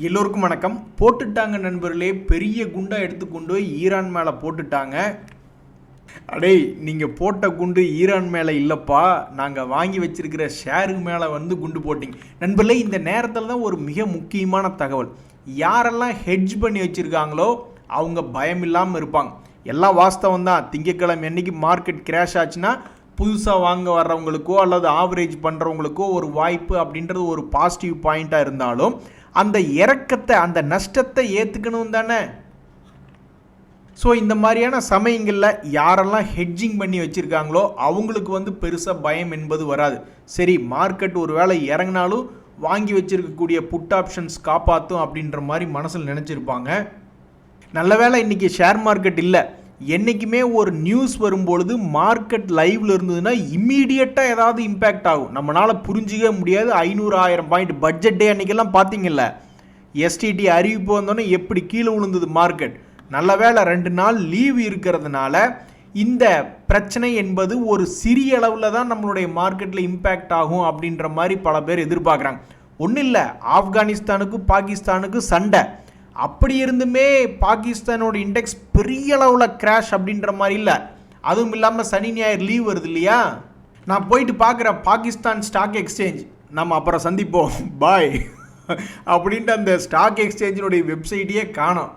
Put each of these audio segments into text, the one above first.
எல்லோருக்கும் வணக்கம். போட்டுட்டாங்க நண்பர்களே, பெரிய குண்டா எடுத்துக்கொண்டு ஈரான் மேலே போட்டுட்டாங்க. அடே, நீங்கள் போட்ட குண்டு ஈரான் மேலே இல்லைப்பா, நாங்கள் வாங்கி வச்சிருக்கிற ஷேருக்கு மேலே குண்டு போட்டிங்க நண்பர்களே. இந்த நேரத்தில் தான் ஒரு மிக முக்கியமான தகவல். யாரெல்லாம் ஹெட்ஜ் பண்ணி வச்சுருக்காங்களோ அவங்க பயம் இல்லாமல் இருப்பாங்க. எல்லாம் வாஸ்தவம் தான். திங்கட்கிழமை அன்னைக்கு மார்க்கெட் கிராஷ் ஆச்சுன்னா புதுசாக வாங்க வர்றவங்களுக்கோ அல்லது ஆவரேஜ் பண்ணுறவங்களுக்கோ ஒரு வாய்ப்பு அப்படின்றது ஒரு பாசிட்டிவ் பாயிண்ட்டாக இருந்தாலும் அந்த இறக்கத்தை, அந்த நஷ்டத்தை ஏற்றுக்கணும் தானே. ஸோ இந்த மாதிரியான சமயங்களில் யாரெல்லாம் ஹெட்ஜிங் பண்ணி வச்சுருக்காங்களோ அவங்களுக்கு பெருசாக பயம் என்பது வராது. சரி, மார்க்கெட் ஒரு வேளை இறங்கினாலும் வாங்கி வச்சுருக்கக்கூடிய புட் ஆப்ஷன்ஸ் காப்பாற்றும் அப்படின்ற மாதிரி மனசில் நினச்சிருப்பாங்க. நல்ல வேளை இன்றைக்கி ஷேர் மார்க்கெட் இல்லை. என்றைக்குமே ஒரு நியூஸ் வரும்பொழுது மார்க்கெட் லைவில் இருந்ததுன்னா இம்மீடியட்டாக ஏதாவது இம்பேக்ட் ஆகும். நம்மளால் புரிஞ்சிக்க முடியாது. 500-1000 பாயிண்ட் பட்ஜெட் டே அன்றைக்கெல்லாம் பார்த்தீங்கல்ல, எஸ்டிடி அறிவிப்பு வந்தோன்னே எப்படி கீழே விழுந்தது மார்க்கெட். நல்ல வேளை 2 நாள் லீவ் இருக்கிறதுனால இந்த பிரச்சனை என்பது ஒரு சிறிய அளவில் தான் நம்மளுடைய மார்க்கெட்டில் இம்பேக்ட் ஆகும் அப்படின்ற மாதிரி பல பேர் எதிர்பார்க்குறாங்க. ஒன்றும் இல்லை, ஆப்கானிஸ்தானுக்கும் பாகிஸ்தானுக்கும் சண்டை. அப்படி இருந்துமே பாகிஸ்தானோட இண்டெக்ஸ் பெரிய அளவில் கிராஷ் அப்படின்ற மாதிரி இல்லை. அதுவும் இல்லாமல் சனி ஞாயிறு லீவ் வருது இல்லையா. நான் போயிட்டு பார்க்குறேன் பாகிஸ்தான் ஸ்டாக் எக்ஸ்சேஞ்ச். நம்ம அப்புறம் சந்திப்போம், பாய் அப்படின்ட்டு அந்த ஸ்டாக் எக்ஸ்சேஞ்சினுடைய வெப்சைட்டையே காணோம்.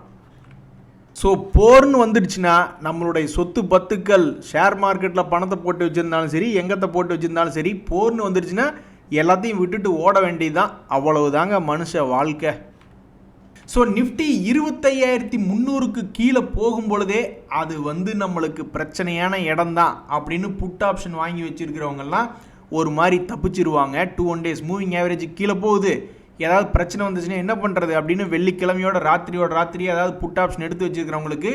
ஸோ போர்னு வந்துடுச்சுன்னா நம்மளுடைய சொத்து பத்துக்கள் ஷேர் மார்க்கெட்டில் பணத்தை போட்டு வச்சுருந்தாலும் சரி, எங்கத்தை போட்டு வச்சுருந்தாலும் சரி, போர்னு வந்துடுச்சுன்னா எல்லாத்தையும் விட்டுட்டு ஓட வேண்டியதுதான். அவ்வளவுதாங்க மனுஷ வாழ்க்கை. ஸோ நிஃப்டி 25,300க்கு கீழே போகும் பொழுதே அது நம்மளுக்கு பிரச்சனையான இடம் தான் அப்படின்னு புட் ஆப்ஷன் வாங்கி வச்சுருக்கிறவங்கெல்லாம் ஒரு மாதிரி தப்பிச்சிருவாங்க. 2 days மூவிங் ஆவரேஜ் கீழே போகுது, ஏதாவது பிரச்சனை வந்துச்சுன்னா என்ன பண்ணுறது அப்படின்னு வெள்ளிக்கிழமையோட ராத்திரி ஏதாவது புட் ஆப்ஷன் எடுத்து வச்சுருக்கிறவங்களுக்கு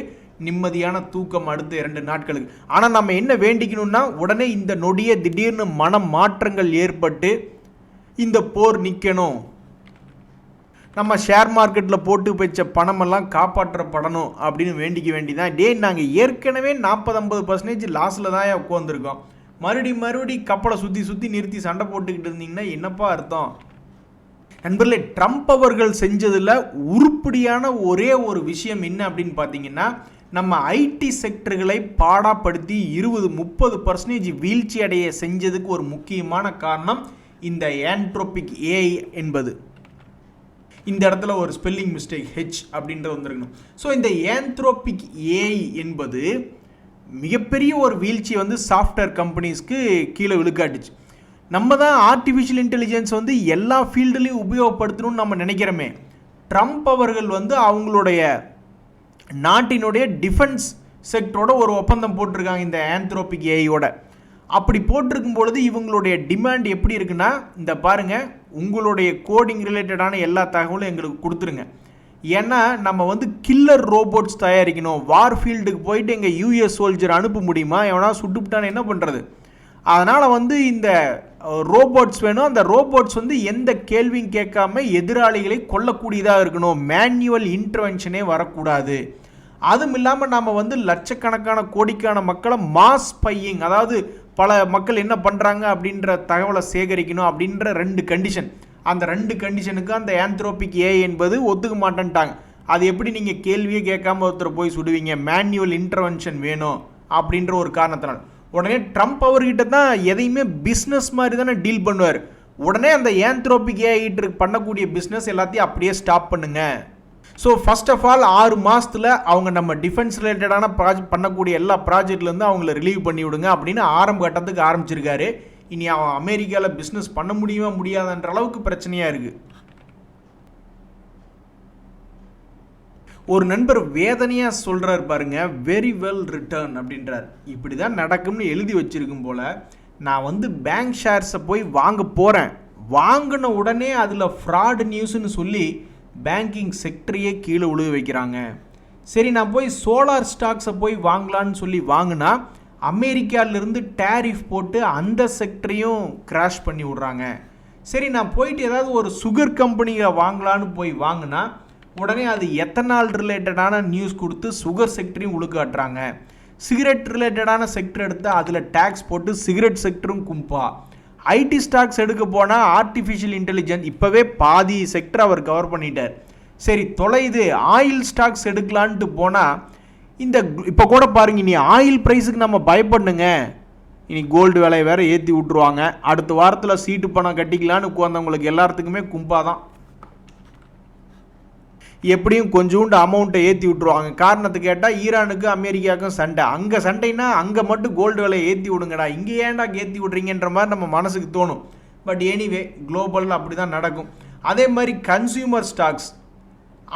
நிம்மதியான தூக்கம் அடுத்த 2 நாட்களுக்கு. ஆனால் நம்ம என்ன வேண்டிக்கணும்னா, உடனே இந்த நொடியே திடீர்னு மன மாற்றங்கள் ஏற்பட்டு இந்த போர் நிற்கணும், நம்ம ஷேர் மார்க்கெட்டில் போட்டு வச்ச பணமெல்லாம் காப்பாற்றப்படணும் அப்படின்னு வேண்டிக்க வேண்டிதான். நாங்கள் ஏற்கனவே 40-50% லாஸில் தான் உட்காந்துருக்கோம். மறுபடி கப்பலை சுற்றி நிறுத்தி சண்டை போட்டுக்கிட்டு இருந்தீங்கன்னா என்னப்பா அர்த்தம்? நண்பர்களே, ட்ரம்ப் அவர்கள் செஞ்சதில் உருப்படியான ஒரே ஒரு விஷயம் என்ன அப்படின்னு பார்த்தீங்கன்னா, நம்ம ஐடி செக்டர்களை பாடாப்படுத்தி 20-30% வீழ்ச்சி அடைய செஞ்சதுக்கு ஒரு முக்கியமான காரணம் இந்த ஆந்த்ரோபிக் ஏஐ என்பது. இந்த இடத்துல ஒரு ஸ்பெல்லிங் மிஸ்டேக், ஹெச் அப்படின்றது வந்துருக்கணும். ஸோ இந்த ஆந்த்ரோபிக் ஏஐ என்பது மிகப்பெரிய ஒரு வீழ்ச்சி சாஃப்ட்வேர் கம்பெனிஸ்க்கு கீழே விழுக்காட்டுச்சு. நம்ம தான் ஆர்டிஃபிஷியல் இன்டெலிஜென்ஸ் எல்லா ஃபீல்டுலேயும் உபயோகப்படுத்தணும்னு நம்ம நினைக்கிறோமே. ட்ரம்ப் அவர்கள் அவங்களுடைய நாட்டினுடைய டிஃபென்ஸ் செக்டரோட ஒரு ஒப்பந்தம் போட்டிருக்காங்க இந்த ஆந்த்ரோபிக் ஏஐயோட. அப்படி போட்டிருக்கும் பொழுது இவங்களுடைய டிமாண்ட் எப்படி இருக்குன்னா, இந்த பாருங்கள், உங்களுடைய கோடிங் ரிலேட்டடான எல்லா தகவலும் எங்களுக்கு கொடுத்துருங்க. ஏன்னா நம்ம கில்லர் ரோபோட்ஸ் தயாரிக்கணும். வார் ஃபீல்டுக்கு போயிட்டு எங்கள் யூஎஸ் சோல்ஜர் அனுப்ப முடியுமா? எவனா சுட்டுவிட்டான்னு என்ன பண்ணுறது? அதனால் இந்த ரோபோட்ஸ் வேணும். அந்த ரோபோட்ஸ் எந்த கேள்வியும் கேட்காம எதிராளிகளை கொல்லக்கூடியதாக இருக்கணும். மேனுவல் இன்டர்வென்ஷனே வரக்கூடாது. அதுவும் இல்லாமல் நம்ம லட்சக்கணக்கான கோடிக்கான மக்களை மாஸ் பையிங், அதாவது பல மக்கள் என்ன பண்ணுறாங்க அப்படின்ற தகவலை சேகரிக்கணும் அப்படின்ற 2 கண்டிஷன். அந்த 2 கண்டிஷனுக்கு அந்த ஆந்த்ரோபிக் ஏஐ என்பது ஒத்துக்க மாட்டேன்ட்டாங்க. அது எப்படி நீங்கள் கேள்வியே கேட்காம ஒருத்தர் போய் சுடுவீங்க? மேனுவல் இன்டர்வென்ஷன் வேணும் அப்படின்ற ஒரு காரணத்தினால் உடனே ட்ரம்ப் அவர்கிட்ட தான் எதையுமே பிஸ்னஸ் மாதிரி தானே டீல் பண்ணுவார். உடனே அந்த ஆந்த்ரோபிக் ஏஐ பண்ணக்கூடிய பிஸ்னஸ் எல்லாத்தையும் அப்படியே ஸ்டாப் பண்ணுங்க. ஸோ ஃபர்ஸ்ட் ஆஃப் ஆல் 6 மாதத்தில் அவங்க நம்ம டிஃபென்ஸ் ரிலேட்டடான பண்ணக்கூடிய எல்லா ப்ராஜெக்ட்லேருந்து அவங்கள ரிலீவ் பண்ணி விடுங்க அப்படின்னு ஆரம்ப கட்டத்துக்கு ஆரம்பிச்சிருக்காரு. இனி அவன் அமெரிக்காவில் பிஸ்னஸ் பண்ண முடியுமா முடியாதுன்ற அளவுக்கு பிரச்சனையாக இருக்குது. ஒரு நண்பர் வேதனையாக சொல்கிறார் பாருங்க, வெரி வெல் ரிட்டர்ன் அப்படின்றார். இப்படி தான் நடக்கும்னு எழுதி வச்சிருக்கும் போல். நான் பேங்க் ஷேர்ஸை போய் வாங்க போகிறேன், வாங்கின உடனே அதில் ஃப்ராட் நியூஸ்ன்னு சொல்லி பேங்கிங் செக்டரையே கீழே விழுக வைக்கிறாங்க. சரி, நான் போய் சோலார் ஸ்டாக்ஸை போய் வாங்கலான்னு சொல்லி வாங்கினா அமெரிக்காவிலிருந்து டேரிஃப் போட்டு அந்த செக்டரையும் கிராஷ் பண்ணி விட்றாங்க. சரி, நான் போயிட்டு ஏதாவது ஒரு சுகர் கம்பெனியை வாங்கலான்னு போய் வாங்கினா உடனே அது எத்தனால் ரிலேட்டடான நியூஸ் கொடுத்து சுகர் செக்டரையும் உழுக்காட்டுறாங்க. சிகரெட் ரிலேட்டடான செக்டர் எடுத்தால் அதில் டேக்ஸ் போட்டு சிகரெட் செக்டரும் கும்பா. ஐடி ஸ்டாக்ஸ் எடுக்க போனால் ஆர்டிஃபிஷியல் இன்டெலிஜென்ஸ் இப்போவே பாதி செக்டர் அவர் கவர் பண்ணிட்டார். சரி தொலைது ஆயில் ஸ்டாக்ஸ் எடுக்கலான்ட்டு போனால் இந்த இப்போ கூட பாருங்க, இனி ஆயில் ப்ரைஸுக்கு நம்ம பயப்படணுங்க. இனி கோல்டு விலையை வேறு ஏற்றி விட்ருவாங்க. அடுத்த வாரத்தில் சீட்டு பணம் கட்டிக்கலான்னு உட்காந்தவங்களுக்கு எல்லாத்துக்குமே கும்பாதான். எப்படியும் கொஞ்சோண்டு அமௌண்ட்டை ஏற்றி விட்ருவாங்க. காரணத்தை கேட்டால் ஈரானுக்கு அமெரிக்காவுக்கும் சண்டை. அங்கே சண்டைனா அங்கே மட்டும் கோல்டு விலையை ஏற்றி விடுங்கடா, இங்கே ஏன்டா ஏற்றி விட்றீங்கன்ற மாதிரி நம்ம மனசுக்கு தோணும். பட் எனிவே குளோபலில் அப்படி தான் நடக்கும். அதே மாதிரி கன்சியூமர் ஸ்டாக்ஸ்,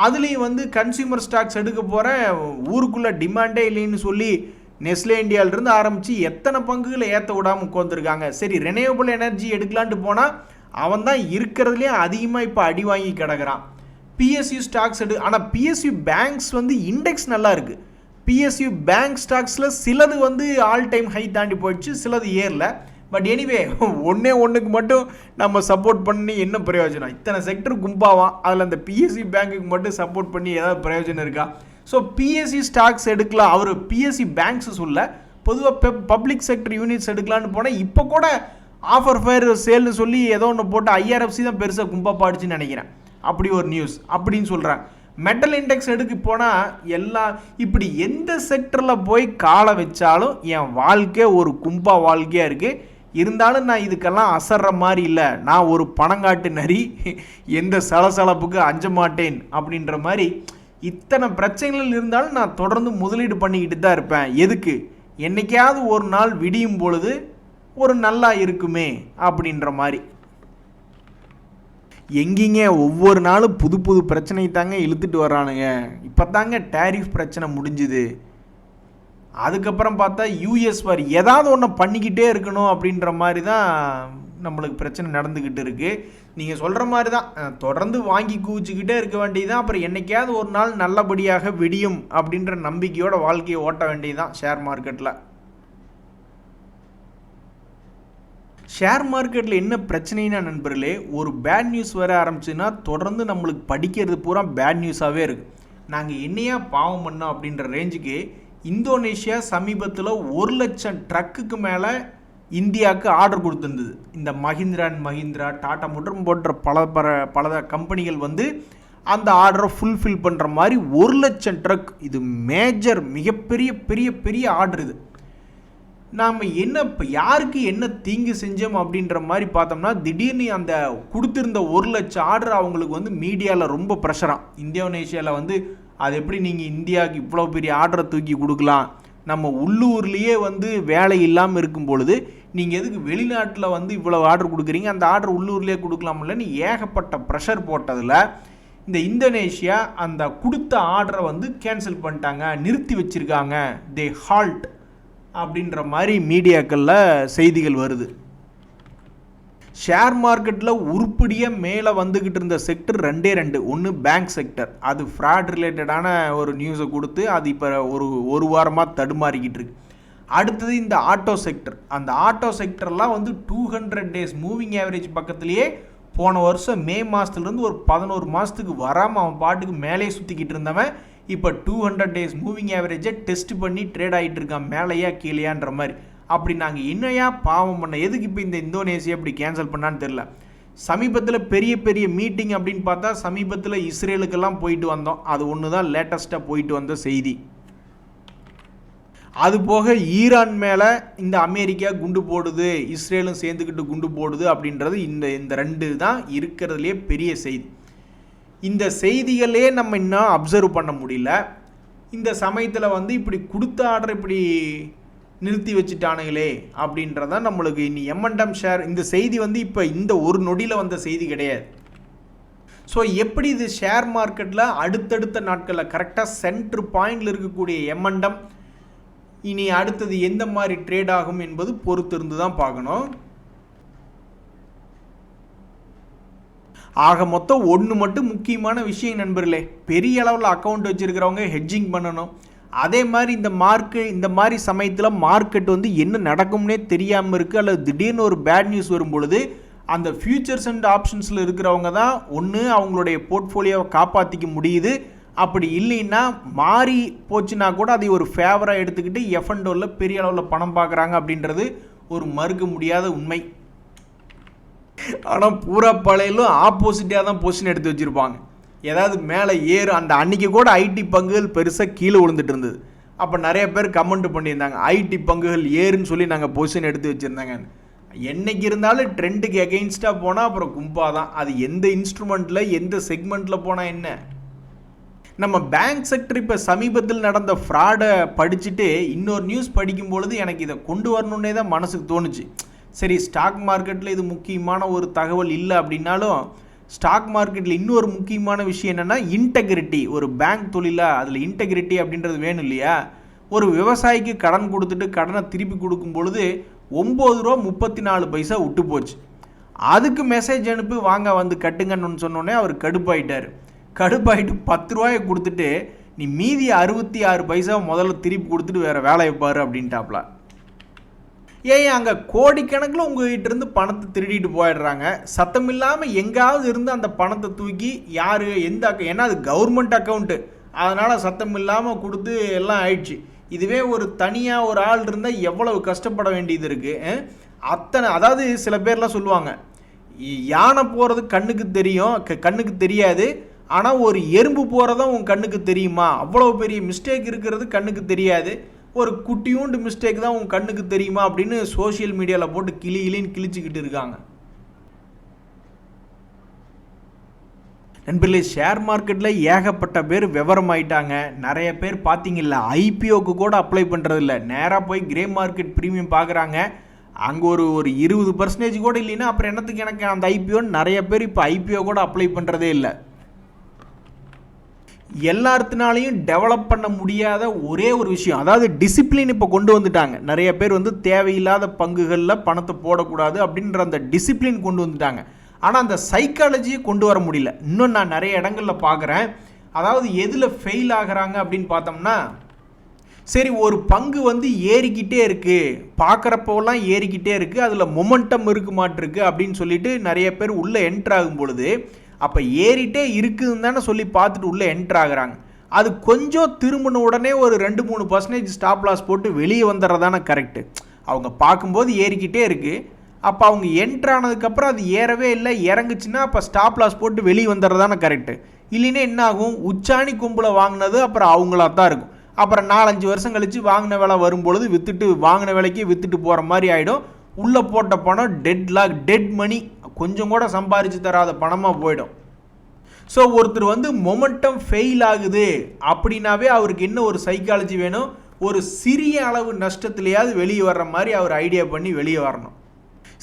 அதுலேயும் வந்து கன்சியூமர் ஸ்டாக்ஸ் எடுக்க போகிற ஊருக்குள்ளே டிமாண்டே இல்லைன்னு சொல்லி நெஸ்லே இந்தியாவிலிருந்து ஆரம்பித்து எத்தனை பங்குகளை ஏற்ற விடாமல் உட்காந்துருக்காங்க. சரி ரெனியூவபிள் எனர்ஜி எடுக்கலான்ட்டு போனால் அவன் தான் இருக்கிறதுலே அதிகமாக இப்போ அடி வாங்கி கிடக்கிறான். பிஎஸ்யூ ஸ்டாக்ஸ் ஆனால் பிஎஸ்யூ பேங்க்ஸ் வந்து இண்டெக்ஸ் நல்லா இருக்குது. பிஎஸ்யூ பேங்க் ஸ்டாக்ஸில் சிலது வந்து ஆல் டைம் ஹை தாண்டி போயிடுச்சு, சிலது ஏறல. பட் எனிவே ஒன்றுக்கு மட்டும் நம்ம சப்போர்ட் பண்ணி என்ன பிரயோஜனம்? இத்தனை செக்டர் கும்பாவான், அதில் அந்த பிஎஸ்சி பேங்க்குக்கு மட்டும் சப்போர்ட் பண்ணி ஏதாவது பிரயோஜனம் இருக்கா? ஸோ பிஎஸ்சி ஸ்டாக்ஸ் எடுக்கலாம். அவர் பிஎஸ்சி பேங்க்ஸ் சொல்ல, பொதுவாக பப்ளிக் செக்டர் யூனிட்ஸ் எடுக்கலான்னு போனால் இப்போ கூட ஆஃபர் ஃபேர் சேல்னு சொல்லி ஏதோ ஒன்று போட்டு ஐஆர்எஃப்சி தான் பெருசாக கும்பா பாடிச்சுன்னு நினைக்கிறேன். அப்படி ஒரு நியூஸ் அப்படின்னு சொல்கிறாங்க. மெட்டல் இண்டெக்ஸ் எடுக்க போனால் எல்லாம் இப்படி எந்த செக்டரில் போய் காலை வச்சாலும் என் வாழ்க்கை ஒரு கும்பா வாழ்க்கையாக இருக்குது. இருந்தாலும் நான் இதுக்கெல்லாம் அசர்ற மாதிரி இல்லை. நான் ஒரு பணங்காட்டு நரி, எந்த சலசலப்புக்கு அஞ்ச மாட்டேன் அப்படின்ற மாதிரி இத்தனை பிரச்சனைகள் இருந்தாலும் நான் தொடர்ந்து முதலீடு பண்ணிக்கிட்டு தான் இருப்பேன். எதுக்கு? என்னைக்காவது ஒரு நாள் விடியும் பொழுது ஒரு நல்லா இருக்குமே அப்படின்ற மாதிரி. எங்கேங்க ஒவ்வொரு நாளும் புது புது பிரச்சனை தாங்க இழுத்துட்டு வர்றானுங்க. இப்போ தாங்க டேரிஃப் பிரச்சனை முடிஞ்சுது. அதுக்கப்புறம் பார்த்தா யூஎஸ் வார், ஏதாவது ஒன்று பண்ணிக்கிட்டே இருக்கணும் அப்படின்ற மாதிரி தான் நம்மளுக்கு பிரச்சனை நடந்துக்கிட்டு இருக்குது. நீங்கள் சொல்கிற மாதிரி தான் தொடர்ந்து வாங்கி குவிச்சிக்கிட்டே இருக்க வேண்டியதுதான். அப்புறம் என்றைக்காவது ஒரு நாள் நல்லபடியாக விடியும் அப்படின்ற நம்பிக்கையோட வாழ்க்கையை ஓட்ட வேண்டியதுதான் ஷேர் மார்க்கெட்டில். ஷேர் மார்க்கெட்டில் என்ன பிரச்சனைனா நண்பர்களே, ஒரு பேட் நியூஸ் வர ஆரம்பிச்சுன்னா தொடர்ந்து நம்மளுக்கு படிக்கிறது பூரா பேட் நியூஸாகவே இருக்குது. நாங்கள் என்னையா பாவம் பண்ணோம் அப்படின்ற ரேஞ்சுக்கு இந்தோனேஷியா சமீபத்தில் 1,00,000 ட்ரக்குக்கு மேலே இந்தியாவுக்கு ஆர்டர் கொடுத்துருந்தது. இந்த மஹிந்திரா அண்ட் மஹிந்திரா, டாடா மோட்டர் போன்ற பல கம்பெனிகள் வந்து அந்த ஆர்டரை ஃபுல்ஃபில் பண்ணுற மாதிரி 1,00,000 ட்ரக். இது மேஜர் மிகப்பெரிய பெரிய பெரிய ஆர்டர். இது நாம் என்ன இப்போ யாருக்கு என்ன தீங்கு செஞ்சோம் அப்படின்ற மாதிரி பார்த்தோம்னா, திடீர்னு அந்த கொடுத்துருந்த 1,00,000 ஆர்டர் அவங்களுக்கு வந்து மீடியாவில் ரொம்ப ப்ரெஷராக. இந்தோனேஷியாவில் வந்து அது எப்படி நீங்கள் இந்தியாவுக்கு இவ்வளோ பெரிய ஆர்டரை தூக்கி கொடுக்கலாம், நம்ம உள்ளூர்லேயே வந்து வேலை இல்லாமல் இருக்கும் பொழுது நீங்கள் எதுக்கு வெளிநாட்டில் வந்து இவ்வளோ ஆர்டர் கொடுக்குறீங்க, அந்த ஆர்டர் உள்ளூர்லேயே கொடுக்கலாம்லன்னு ஏகப்பட்ட ப்ரெஷர் போட்டதில் இந்த இந்தோனேஷியா அந்த கொடுத்த ஆர்டரை வந்து கேன்சல் பண்ணிட்டாங்க, நிறுத்தி வச்சுருக்காங்க. தே ஹால்ட் அப்படின்ற மாதிரி மீடியாக்களில் செய்திகள் வருது. ஷேர் மார்க்கெட்டில் உருப்படியாக மேலே வந்துக்கிட்டு இருந்த செக்டர் 2. ஒன்று பேங்க் செக்டர், அது ஃப்ராட் ரிலேட்டடான ஒரு நியூஸை கொடுத்து அது இப்போ ஒரு வாரமாக தடுமாறிக்கிட்டு இருக்கு. அடுத்தது இந்த ஆட்டோ செக்டர். அந்த ஆட்டோ செக்டர்லாம் வந்து 200 days மூவிங் ஆவரேஜ் பக்கத்துலேயே போன வருஷம் மே மாதத்துலேருந்து ஒரு 11 மாதத்துக்கு வராமல் அவன் பாட்டுக்கு மேலே சுற்றிக்கிட்டு இருந்தவன் இப்போ 200 days மூவிங் ஆவரேஜை டெஸ்ட் பண்ணி ட்ரேட் ஆகிட்டு இருக்கான், மேலேயா கீழேயான்ற மாதிரி. அப்படி நாங்கள் என்னையா பாவம் பண்ண, எதுக்கு இப்போ இந்த இந்தோனேஷியா இப்படி கேன்சல் பண்ணான்னு தெரில. சமீபத்தில் பெரிய பெரிய மீட்டிங் அப்படின்னு பார்த்தா சமீபத்தில் இஸ்ரேலுக்கெல்லாம் போயிட்டு வந்தோம். அது ஒன்று தான் லேட்டஸ்ட்டாக போயிட்டு வந்த செய்தி. அது போக ஈரான் மேலே இந்த அமெரிக்கா குண்டு போடுது, இஸ்ரேலும் சேர்ந்துக்கிட்டு குண்டு போடுது அப்படின்றது இந்த 2 தான் இருக்கிறதுலே பெரிய செய்தி. இந்த செய்திகளே நம்ம இன்னும் அப்சர்வ் பண்ண முடியல. இந்த சமயத்தில் வந்து இப்படி கொடுத்த ஆர்டர் இப்படி நிறுத்தி வச்சுட்டானுங்களே அப்படின்றதான் நம்மளுக்கு இனி M&M ஷேர். இந்த செய்தி வந்து இப்போ இந்த ஒரு நொடியில் வந்த செய்தி கிடையாது. ஸோ எப்படி இது ஷேர் மார்க்கெட்டில் அடுத்தடுத்த நாட்களில் கரெக்டாக சென்ட்ரு பாயிண்டில் இருக்கக்கூடிய M&M இனி அடுத்தது எந்த மாதிரி ட்ரேட் ஆகும் என்பது பொறுத்து இருந்து தான் பார்க்கணும். ஆக மொத்தம் ஒன்று மட்டும் முக்கியமான விஷயம் நண்பர்களே, பெரிய அளவில் அக்கௌண்ட் வச்சுருக்கிறவங்க ஹெட்ஜிங் பண்ணணும். அதே மாதிரி இந்த மாதிரி சமயத்தில் மார்க்கெட் வந்து என்ன நடக்கும்னே தெரியாமல் இருக்குது, அல்லது திடீர்னு ஒரு பேட் நியூஸ் வரும் பொழுது அந்த ஃபியூச்சர்ஸ் அண்ட் ஆப்ஷன்ஸில் இருக்கிறவங்க தான் ஒன்று அவங்களுடைய போர்ட்ஃபோலியோவை காப்பாற்றிக்க முடியுது. அப்படி இல்லைன்னா மாறி போச்சுன்னா கூட அதை ஒரு ஃபேவராக எடுத்துக்கிட்டு F&Oவில் பெரிய அளவில் பணம் பார்க்குறாங்க அப்படின்றது ஒரு மறுக்க முடியாத உண்மை. ஆனால் பூரா பழையிலும் ஆப்போசிட்டாக தான் பொசிஷன் எடுத்து வச்சுருப்பாங்க. ஏதாவது மேலே ஏறும். அந்த அன்னைக்கு கூட ஐடி பங்குகள் பெருசாக கீழே விழுந்துட்டு இருந்தது. அப்போ நிறைய பேர் கமெண்ட் பண்ணியிருந்தாங்க, ஐடி பங்குகள் ஏறுன்னு சொல்லி நாங்கள் பொசிஷன் எடுத்து வச்சுருந்தாங்க. என்னைக்கு இருந்தாலும் ட்ரெண்டுக்கு எகெயின்ஸ்டாக போனால் அப்புறம் கும்பா தான். அது எந்த இன்ஸ்ட்ருமெண்ட்டில் எந்த செக்மெண்ட்டில் போனால் என்ன. நம்ம பேங்க் செக்டர் இப்போ சமீபத்தில் நடந்த ஃப்ராடை படிச்சுட்டு இன்னொரு நியூஸ் படிக்கும் பொழுது எனக்கு இதை கொண்டு வரணுன்னே தான் மனசுக்கு தோணுச்சு. சரி, ஸ்டாக் மார்க்கெட்டில் இது முக்கியமான ஒரு தகவல் இல்லை அப்படின்னாலும், ஸ்டாக் மார்க்கெட்டில் இன்னொரு முக்கியமான விஷயம் என்னென்னா இன்டெகிரிட்டி. ஒரு பேங்க் தொழிலாக அதில் இன்டெகிரிட்டி அப்படின்றது வேணும் இல்லையா. ஒரு விவசாயிக்கு கடன் கொடுத்துட்டு கடனை திருப்பி கொடுக்கும் பொழுது 9 ரூபா 34 பைசா விட்டு போச்சு. அதுக்கு மெசேஜ் அனுப்பி வாங்க வந்து கட்டுங்கன்னு சொன்னோடனே அவர் கடுப்பாயிட்டார். கடுப்பாயிட்டு 10 ரூபாயை கொடுத்துட்டு நீ மீதி 66 பைசா முதல்ல திருப்பி கொடுத்துட்டு வேறு வேலையை பாரு அப்படின்ட்டாப்ல. ஏன் அங்கே கோடிக்கணக்கில் உங்ககிட்ட இருந்து பணத்தை திருடிட்டு போயிடுறாங்க. சத்தம் இல்லாமல் எங்காவது இருந்து அந்த பணத்தை தூக்கி யார் எந்த ஏன்னா அது கவர்மெண்ட் அக்கௌண்ட்டு, அதனால் சத்தம் இல்லாமல் கொடுத்து எல்லாம் ஆயிடுச்சு. இதுவே ஒரு தனியாக ஒரு ஆள் இருந்தால் எவ்வளவு கஷ்டப்பட வேண்டியது இருக்குது. அத்தனை, அதாவது சில பேர்லாம் சொல்லுவாங்க, யானை போகிறது கண்ணுக்கு தெரியும், கண்ணுக்கு தெரியாது, ஆனால் ஒரு எறும்பு போகிறதும் உன் கண்ணுக்கு தெரியுமா. அவ்வளோ பெரிய மிஸ்டேக் இருக்கிறது கண்ணுக்கு தெரியாது, ஒரு குட்டியூண்டு மிஸ்டேக் தான் உன் கண்ணுக்கு தெரியுமா அப்படின்னு சோஷியல் மீடியாவில் போட்டு கிளின்னு கிழிச்சிக்கிட்டு இருக்காங்க. நண்பர்களே, ஷேர் மார்க்கெட்டில் ஏகப்பட்ட பேர் விவரமாயிட்டாங்க. நிறைய பேர் பார்த்தீங்கல்ல, ஐபிஓக்கு கூட அப்ளை பண்ணுறதில்ல, நேராக போய் கிரே மார்க்கெட் ப்ரீமியம் பார்க்குறாங்க. அங்கே ஒரு 20% கூட இல்லைன்னா அப்புறம் என்னத்துக்கு எனக்கு அந்த ஐபிஓன்னு நிறைய பேர் இப்போ ஐபிஓ கூட அப்ளை பண்ணுறதே இல்லை. எல்லாத்தினாலையும் டெவலப் பண்ண முடியாத ஒரே ஒரு விஷயம், அதாவது டிசிப்ளின் இப்போ கொண்டு வந்துட்டாங்க. நிறைய பேர் வந்து தேவையில்லாத பங்குகளில் பணத்தை போடக்கூடாது அப்படின்ற அந்த டிசிப்ளின் கொண்டு வந்துட்டாங்க. ஆனால் அந்த சைக்காலஜியை கொண்டு வர முடியல. இன்னும் நான் நிறைய இடங்களில் பார்க்குறேன். அதாவது எதில் ஃபெயில் ஆகிறாங்க அப்படின்னு பார்த்தோம்னா, சரி ஒரு பங்கு வந்து ஏறிக்கிட்டே இருக்குது, பார்க்குறப்போலாம் ஏறிக்கிட்டே இருக்குது, அதில் மொமெண்டம் இருக்க மாட்டிருக்கு அப்படின்னு சொல்லிட்டு நிறைய பேர் உள்ளே என்ட்ரு ஆகும் பொழுது, அப்போ ஏறிட்டே இருக்குதுன்னு தானே சொல்லி பார்த்துட்டு உள்ளே என்ட்ரு ஆகுறாங்க. அது கொஞ்சம் திரும்பின உடனே ஒரு 2-3% ஸ்டாப் லாஸ் போட்டு வெளியே வந்துடுறதானே கரெக்டு. அவங்க பார்க்கும்போது ஏறிக்கிட்டே இருக்குது, அப்போ அவங்க என்ட்ரு ஆனதுக்கப்புறம் அது ஏறவே இல்லை, இறங்குச்சுன்னா அப்போ ஸ்டாப் லாஸ் போட்டு வெளியே வந்துடுறதானே கரெக்டு. இல்லைன்னா என்ன ஆகும், உச்சாணி கொம்பில் வாங்கினது அப்புறம் அவங்களா தான் இருக்கும். அப்புறம் 4-5 வருஷம் கழித்து வாங்கின வேலை வரும்பொழுது விற்றுட்டு வாங்கின வேலைக்கு விற்றுட்டு போகிற மாதிரி ஆகிடும். உள்ளே போட்ட பணம் டெட் மணி, கொஞ்சம் கூட சம்பாரித்து தராத பணமாக போயிடும். ஸோ ஒருத்தர் வந்து மொமெண்டம் ஃபெயில் ஆகுது அப்படின்னாவே அவருக்கு என்ன ஒரு சைக்காலஜி வேணும், ஒரு சிறிய அளவு நஷ்டத்துலையாவது வெளியே வர்ற மாதிரி அவர் ஐடியா பண்ணி வெளியே வரணும்.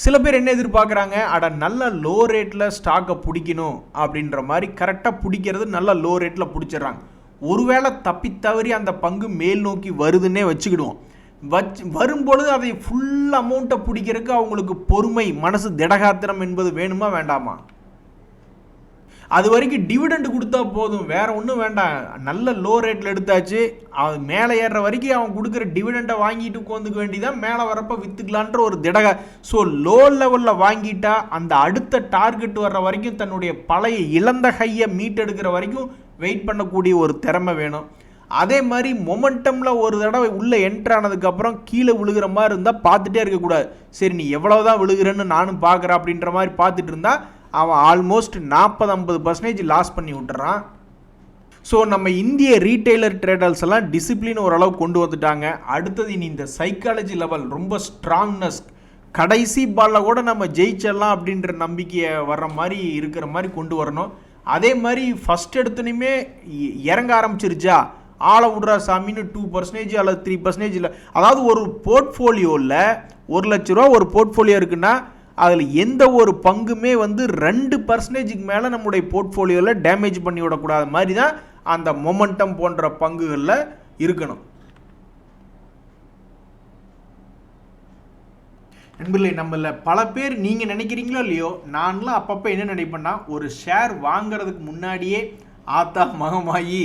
சில பேர் என்ன எதிர்பார்க்குறாங்க, அட நல்ல லோ ரேட்டில் ஸ்டாக்கை பிடிக்கணும் அப்படின்ற மாதிரி கரெக்டாக பிடிக்கிறது, நல்ல லோ ரேட்டில் பிடிச்சிட்றாங்க. ஒருவேளை தப்பி தவறி அந்த பங்கு மேல் நோக்கி வருதுன்னே வச்சுக்கிடுவோம். வரும்பொழுது அதை ஃபுல் அமௌண்ட்டை பிடிக்கிறதுக்கு அவங்களுக்கு பொறுமை, மனசு, திடகாத்திரம் என்பது வேணுமா வேண்டாமா? அது வரைக்கும் டிவிடெண்ட் கொடுத்தா போதும், வேற ஒன்றும் வேண்டாம். நல்ல லோ ரேட்டில் எடுத்தாச்சு, அது மேலே ஏறுற வரைக்கும் அவன் கொடுக்குற டிவிடெண்டை வாங்கிட்டு உட்காந்துக்க வேண்டியதான், மேலே வரப்போ விற்றுக்கலான்ற ஒரு ஸோ லோ லெவலில் வாங்கிட்டா அந்த அடுத்த டார்கெட் வர்ற வரைக்கும் தன்னுடைய பழைய இழந்த ஹையை மீட்டெடுக்கிற வரைக்கும் வெயிட் பண்ணக்கூடிய ஒரு திறமை வேணும். அதே மாதிரி மொமெண்டமில் ஒரு தடவை உள்ளே என்ட்ரு ஆனதுக்கப்புறம் கீழே விழுகிற மாதிரி இருந்தால் பார்த்துட்டே இருக்கக்கூடாது. சரி நீ எவ்வளோதான் விழுகிறேன்னு நானும் பார்க்குறேன் அப்படின்ற மாதிரி பார்த்துட்டு இருந்தால் அவன் ஆல்மோஸ்ட் 40-50% லாஸ் பண்ணி விட்டுறான். ஸோ நம்ம இந்திய ரீட்டைலர் ட்ரேடர்ஸ் எல்லாம் டிசிப்ளின் ஓரளவு கொண்டு வந்துட்டாங்க. அடுத்தது இனி இந்த சைக்காலஜி லெவல் ரொம்ப ஸ்ட்ராங்னஸ், கடைசி பாலில் கூட நம்ம ஜெயிச்சிடலாம் அப்படின்ற நம்பிக்கையை வர்ற மாதிரி இருக்கிற மாதிரி கொண்டு வரணும். அதே மாதிரி ஃபஸ்ட் எடுத்தோன்னே இறங்க ஆரம்பிச்சிருச்சா, ஆளை விட்றா சாமின்னு 2% அல்லது 3% இல்லை. அதாவது ஒரு போர்ட்ஃபோலியோவில் 1 லட்ச ரூபா ஒரு போர்ட்ஃபோலியோ இருக்குன்னா அதில் எந்த ஒரு பங்குமே வந்து 2%க்கு மேலே நம்முடைய போர்ட்ஃபோலியோவில் டேமேஜ் பண்ணி விடக்கூடாத மாதிரி தான் அந்த மொமெண்டம் போன்ற பங்குகளில் இருக்கணும். நண்பர்களே, நம்மள பல பேர் நீங்கள் நினைக்கிறீங்களோ இல்லையோ, நான்லாம் அப்பப்போ என்ன நினைப்பேன்னா, ஒரு ஷேர் வாங்கிறதுக்கு முன்னாடியே ஆத்தா மகமாயி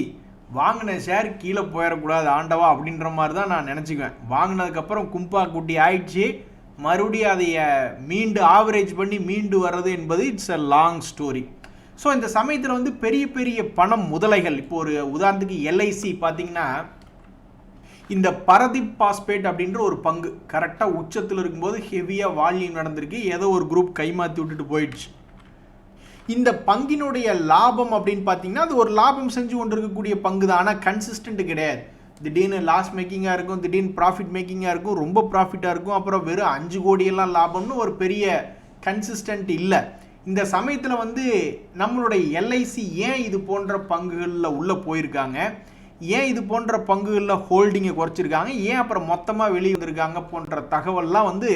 வாங்கின ஷேர் கீழே போயிடக்கூடாது ஆண்டவா அப்படின்ற மாதிரி தான் நான் நினச்சிக்குவேன். வாங்கினதுக்கப்புறம் கும்பா குட்டி ஆயிடுச்சு, மறுபடியும் அதை மீண்டு ஆவரேஜ் பண்ணி மீண்டு வர்றது என்பது it's a long story. So இந்த சமயத்தில் வந்து பெரிய பெரிய பணம் முதலைகள், இப்போ ஒரு உதாரணத்துக்கு எல்ஐசி பார்த்தீங்கன்னா, இந்த பரதீப் பாஸ்பேட் அப்படின்ற ஒரு பங்கு கரெக்டாக உச்சத்தில் இருக்கும்போது ஹெவியாக வால்யூம் நடந்திருக்கு, ஏதோ ஒரு குரூப் கைமாற்றி விட்டுட்டு போயிடுச்சு. இந்த பங்கினுடைய லாபம் அப்படின்னு பார்த்தீங்கன்னா அது ஒரு லாபம் செஞ்சு கொண்டு இருக்கக்கூடிய பங்கு தான், ஆனால் கன்சிஸ்டன்ட் கிடையாது. திடீர்னு லாஸ் மேக்கிங்காக இருக்கும், திடீர்னு ப்ராஃபிட் மேக்கிங்காக இருக்கும், ரொம்ப ப்ராஃபிட்டாக இருக்கும், அப்புறம் வெறும் 5 கோடியெல்லாம் லாபம்னு ஒரு பெரிய கன்சிஸ்டன்ட் இல்லை. இந்த சமயத்தில் வந்து நம்மளுடைய எல்ஐசி ஏன் இது போன்ற பங்குகளில் உள்ளே போயிருக்காங்க, ஏன் இது போன்ற பங்குகளில் ஹோல்டிங்கை குறைச்சிருக்காங்க, ஏன் அப்புறம் மொத்தமாக வெளியே வந்திருக்காங்க போன்ற தகவல்லாம் வந்து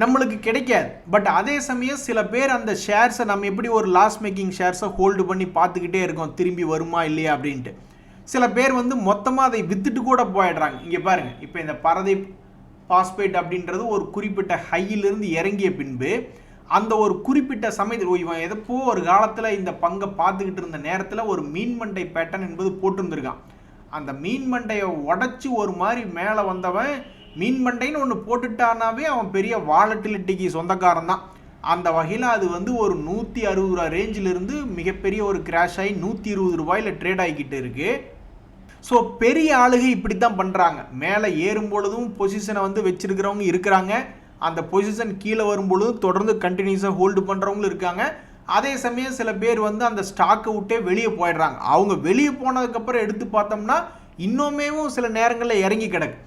நம்மளுக்கு கிடைக்காது. பட் அதே சமயம் சில பேர் அந்த ஷேர்ஸை நம்ம எப்படி ஒரு லாஸ் மேக்கிங் ஷேர்ஸை ஹோல்டு பண்ணி பார்த்துக்கிட்டே இருக்கோம் திரும்பி வருமா இல்லையா அப்படின்ட்டு. சில பேர் வந்து மொத்தமாக அதை வித்துட்டு கூட போயிடுறாங்க. இங்கே பாருங்கள், இப்போ இந்த பரதீப் பாஸ்பேட் அப்படின்றது ஒரு குறிப்பிட்ட ஹையிலிருந்து இறங்கிய பின்பு அந்த ஒரு குறிப்பிட்ட சமயத்தில் இவன் எதப்போ ஒரு காலத்தில் இந்த பங்கை பார்த்துக்கிட்டு இருந்த நேரத்தில் ஒரு மீன் மண்டை பேட்டர்ன் என்பது போட்டுருந்துருக்கான். அந்த மீன் மண்டையை உடச்சி ஒரு மாதிரி மேலே வந்தவன் மீன் மண்டைன்னு ஒன்று போட்டுட்டானாவே அவன் பெரிய வாலட்டிலிட்டிக்கு சொந்தக்காரன் தான். அந்த வகையில் அது வந்து ஒரு 160 ரூபா ரேஞ்சிலிருந்து மிகப்பெரிய ஒரு கிராஷ் ஆகி 120 ரூபாயில் ட்ரேட் ஆகிக்கிட்டு இருக்குது. ஸோ பெரிய ஆளுகை இப்படி தான் பண்ணுறாங்க. மேலே ஏறும் பொழுதும் பொசிஷனை வந்து வச்சிருக்கிறவங்க இருக்கிறாங்க, அந்த பொசிஷன் கீழே வரும்பொழுதும் தொடர்ந்து கண்டினியூஸாக ஹோல்டு பண்ணுறவங்களும் இருக்காங்க. அதே சமயம் சில பேர் வந்து அந்த ஸ்டாக்கை விட்டே வெளியே போயிடுறாங்க. அவங்க வெளியே போனதுக்கப்புறம் எடுத்து பார்த்தோம்னா இன்னுமேவும் சில நேரங்களில் இறங்கி கிடக்கு.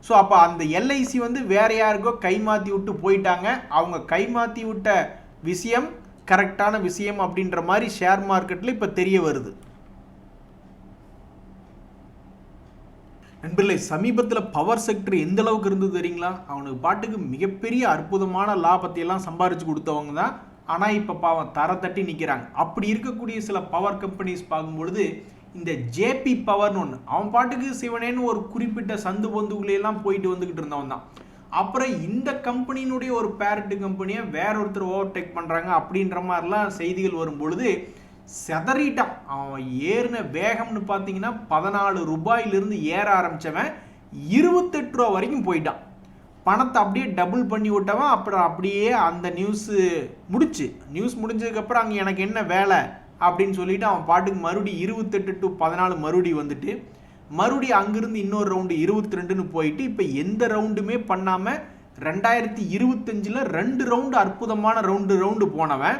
ஸோ அப்போ அந்த எல்ஐசி வந்து வேற யாருக்கோ கைமாற்றி விட்டு போயிட்டாங்க. அவங்க கைமாற்றி விட்ட விஷயம் கரெக்டான விஷயம் அப்படின்ற மாதிரி ஷேர் மார்க்கெட்டில் இப்போ தெரிய வருது. நண்பர்களே, சமீபத்தில் பவர் செக்டர் எந்த அளவுக்கு இருந்தது தெரியுங்களா? அவனுக்கு பாட்டுக்கு மிகப்பெரிய அற்புதமான லாபத்தை எல்லாம் சம்பாரிச்சு கொடுத்தவங்க தான். ஆனால் இப்போ பாவம் தர தட்டி நிற்கிறாங்க. அப்படி இருக்கக்கூடிய சில பவர் கம்பெனிஸ் பார்க்கும்பொழுது இந்த ஜேபி பவர்னு ஒன்று, அவன் பாட்டுக்கு சிவனேன்னு ஒரு குறிப்பிட்ட சந்து பொந்துக்குள்ளேயெல்லாம் போயிட்டு வந்துக்கிட்டு இருந்தவன் தான். அப்புறம் இந்த கம்பெனியினுடைய ஒரு பேரண்ட் கம்பெனியை வேற ஒருத்தர் ஓவர்டேக் பண்ணுறாங்க அப்படின்ற மாதிரிலாம் செய்திகள் வரும் பொழுது செதறிட்டான். அவன் ஏறின வேகம்னு பார்த்தீங்கன்னா 14 ரூபாயிலிருந்து ஏற ஆரம்பித்தவன் 28 ரூபா வரைக்கும் போயிட்டான். பணத்தை அப்படியே டபுள் பண்ணி விட்டவன். அப்புறம் அப்படியே அந்த நியூஸ் முடிஞ்சதுக்கப்புறம் அங்கே எனக்கு என்ன வேலை அப்படின்னு சொல்லிட்டு அவன் பாட்டுக்கு மறுபடியும் 28 to 14 மறுபடியும் வந்துட்டு மறுபடியும் அங்கிருந்து இன்னொரு ரவுண்டு 22ன்னு போயிட்டு இப்போ எந்த ரவுண்டுமே பண்ணாமல் 2025 2 ரவுண்டு அற்புதமான ரவுண்டு போனவன்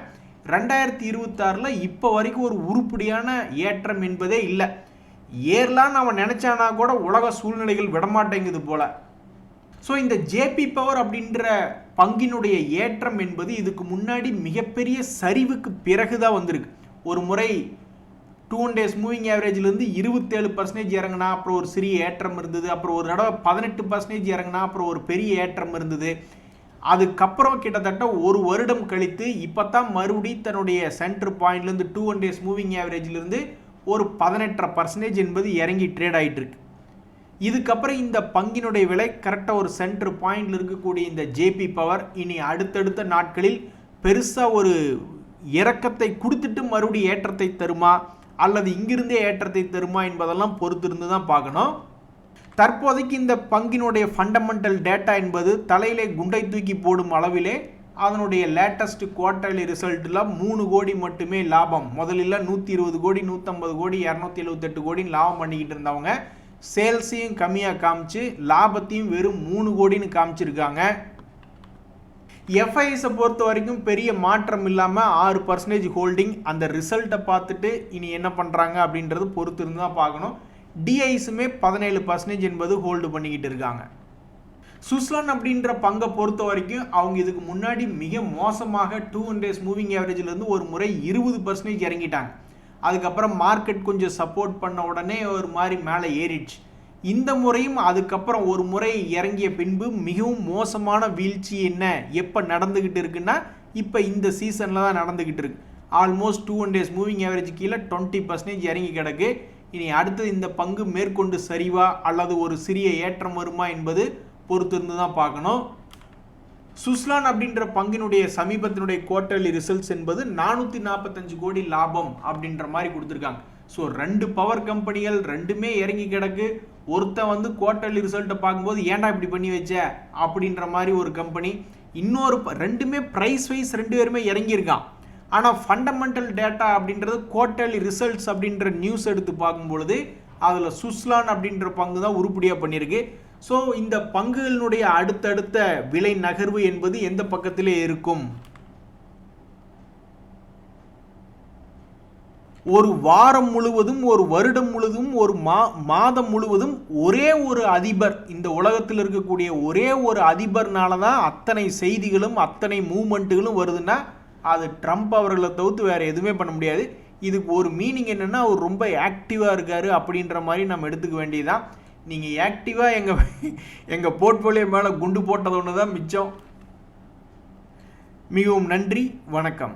2026 இப்போ வரைக்கும் ஒரு உருப்படியான ஏற்றம் என்பதே இல்லை. ஏறலான்னு அவன் நினைச்சானா கூட உலக சூழ்நிலைகள் விடமாட்டேங்குது போல. ஸோ இந்த ஜேபி பவர் அப்படின்ற பங்கினுடைய ஏற்றம் என்பது இதுக்கு முன்னாடி மிகப்பெரிய சரிவுக்கு பிறகுதான் வந்திருக்கு. ஒரு முறை 2 days மூவிங் ஆவரேஜ்லேருந்து 27% இறங்கினா, அப்புறம் ஒரு சிறிய ஏற்றம் இருந்தது. அப்புறம் ஒரு தடவை 18% இறங்கினா, அப்புறம் ஒரு பெரிய ஏற்றம் இருந்தது. அதுக்கப்புறம் கிட்டத்தட்ட ஒரு வருடம் கழித்து இப்போ தான் மறுபடியும் தன்னுடைய சென்டர் பாயிண்ட்லேருந்து 2 days மூவிங் ஆவரேஜ்லேருந்து ஒரு 18% என்பது இறங்கி ட்ரேட் ஆகிட்டு இருக்கு. இதுக்கப்புறம் இந்த பங்கினுடைய விலை கரெக்டாக ஒரு சென்டர் பாயிண்டில் இருக்கக்கூடிய இந்த ஜேபி பவர் இனி அடுத்தடுத்த நாட்களில் பெருசாக ஒரு இறக்கத்தை கொடுத்துட்டு மறுபடியும் ஏற்றத்தை தருமா அல்லது இங்கிருந்தே ஏற்றத்தை தருமா என்பதெல்லாம் பொறுத்திருந்து தான் பார்க்கணும். தற்போதைக்கு இந்த பங்கினுடைய ஃபண்டமெண்டல் டேட்டா என்பது தலையிலே குண்டை தூக்கி போடும் அளவிலே அதனுடைய லேட்டஸ்ட் குவார்டர்லி ரிசல்ட்டில் 3 கோடி மட்டுமே லாபம். முதலில் 120 கோடி 150 கோடி 278 கோடின்னு லாபம் பண்ணிக்கிட்டு இருந்தவங்க சேல்ஸையும் கம்மியாக காமிச்சு லாபத்தையும் வெறும் 3 கோடின்னு காமிச்சிருக்காங்க. எஃப்ஐஎஸை பொறுத்த வரைக்கும் பெரிய மாற்றம் இல்லாமல் 6% ஹோல்டிங். அந்த ரிசல்ட்டை பார்த்துட்டு இனி என்ன பண்ணுறாங்க அப்படின்றது பொறுத்து இருந்து தான் பார்க்கணும். டிஐஸுமே 17% என்பது ஹோல்டு பண்ணிக்கிட்டு இருக்காங்க. சுஸ்லான் அப்படின்ற பங்கை பொறுத்த வரைக்கும் அவங்க இதுக்கு முன்னாடி மிக மோசமாக 2 days மூவிங் ஆவரேஜ்லேருந்து ஒரு முறை 20% இறங்கிட்டாங்க. அதுக்கப்புறம் மார்க்கெட் கொஞ்சம் சப்போர்ட் பண்ண உடனே ஒரு மாதிரி மேலே ஏறிடுச்சு. இந்த முறையும் அதுக்கப்புறம் ஒரு முறை இறங்கிய பின்பு மிகவும் மோசமான வீழ்ச்சி என்ன எப்போ நடந்துக்கிட்டு இருக்குன்னா இப்போ இந்த சீசனில் தான் நடந்துக்கிட்டு இருக்கு. ஆல்மோஸ்ட் 2 days மூவிங் ஆவரேஜ் கீழே 20% இறங்கி கிடக்கு. இனி அடுத்தது இந்த பங்கு மேற்கொண்டு சரிவா அல்லது ஒரு சிறிய ஏற்றம் வருமா என்பது பொறுத்திருந்து தான் பார்க்கணும். சுஸ்லான் அப்படின்ற பங்கினுடைய சமீபத்தினுடைய குவார்டர்லி ரிசல்ட்ஸ் என்பது 445 கோடி லாபம் அப்படின்ற மாதிரி கொடுத்துருக்காங்க. ஸோ 2 பவர் கம்பெனிகள் ரெண்டுமே இறங்கி கிடக்கு. ஒருத்தன் வந்து குவார்டர்லி ரிசல்ட்டை பார்க்கும்போது ஏன்டா இப்படி பண்ணி வச்ச அப்படின்ற மாதிரி ஒரு கம்பெனி, இன்னொரு ரெண்டுமே ப்ரைஸ் வைஸ் 2 பேருமே இறங்கியிருக்கான். ஆனால் ஃபண்டமெண்டல் டேட்டா அப்படின்றது குவார்டர்லி ரிசல்ட்ஸ் அப்படின்ற நியூஸ் எடுத்து பார்க்கும்பொழுது அதில் சுஸ்லான் அப்படின்ற பங்கு தான் உருப்படியாக பண்ணியிருக்கு. ஸோ இந்த பங்குகளினுடைய அடுத்தடுத்த விலை நகர்வு என்பது எந்த பக்கத்திலே இருக்கும்? ஒரு வாரம் முழுவதும், ஒரு வருடம் முழுவதும், ஒரு மாதம் முழுவதும் ஒரே ஒரு அதிபர், இந்த உலகத்தில் இருக்கக்கூடிய ஒரே ஒரு அதிபர்னால தான் அத்தனை செய்திகளும் அத்தனை மூமெண்ட்டுகளும் வருதுன்னா அது ட்ரம்ப் அவர்களை தவிர்த்து வேறு எதுவுமே பண்ண முடியாது. இதுக்கு ஒரு மீனிங் என்னென்னா, அவர் ரொம்ப ஆக்டிவாக இருக்கார் அப்படின்ற மாதிரி நம்ம எடுத்துக்க வேண்டியதுதான். நீங்கள் ஆக்டிவாக எங்கள் போர்ட்ஃபோலியோ மேலே குண்டு போட்டது ஒன்று தான் மிச்சம். மிகவும் நன்றி, வணக்கம்.